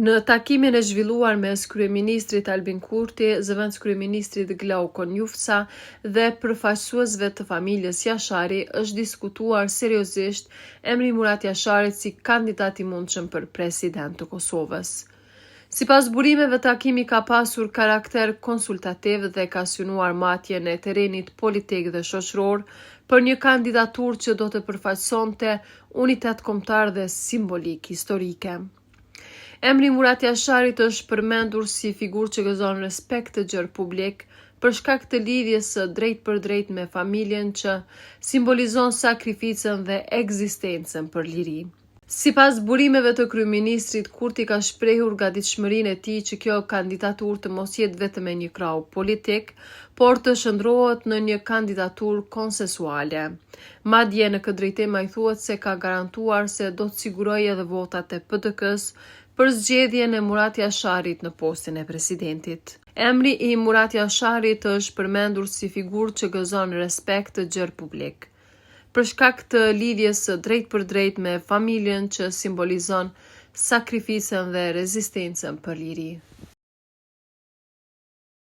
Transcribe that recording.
Në takimin e zhvilluar mes kryeministrit Albin Kurti, zëvendëskryeministrit Glaukon Jufca dhe përfaqësuesve të familjes Jashari, është diskutuar seriozisht emri Murat Jasharit si kandidat i mundshëm për president të Kosovës. Sipas burimeve, takimi ka pasur karakter konsultativ dhe ka synuar matjen e terrenit politik dhe shoqëror për një kandidaturë që do të përfaqësonte unitet kombëtar dhe simbolik historike. Emri Murat Jasharit është përmendur si figurë që gëzon respekt të gjerë publik për shkak të lidhjes së drejt me familjen që simbolizon sakrificën dhe ekzistencën për liri. Sipas burimeve të kryeministrit, Kurti ka shprehur gatishmërinë e tij që kjo kandidaturë të mos jetë vetëm e një krahu politik, por të shndrohet në një kandidaturë konsensuale. Madje në këtë drejtim ai thuhet se ka garantuar se do të sigurojë edhe votat e PDK-s për zgjedhjen e Murat Jasharit në postin e presidentit. Emri i Murat Jasharit është përmendur si figurë që gëzon respekt të gjerë publik, për shkak të lidhjes së drejt me familjen që simbolizon sakrificën dhe rezistencën për liri.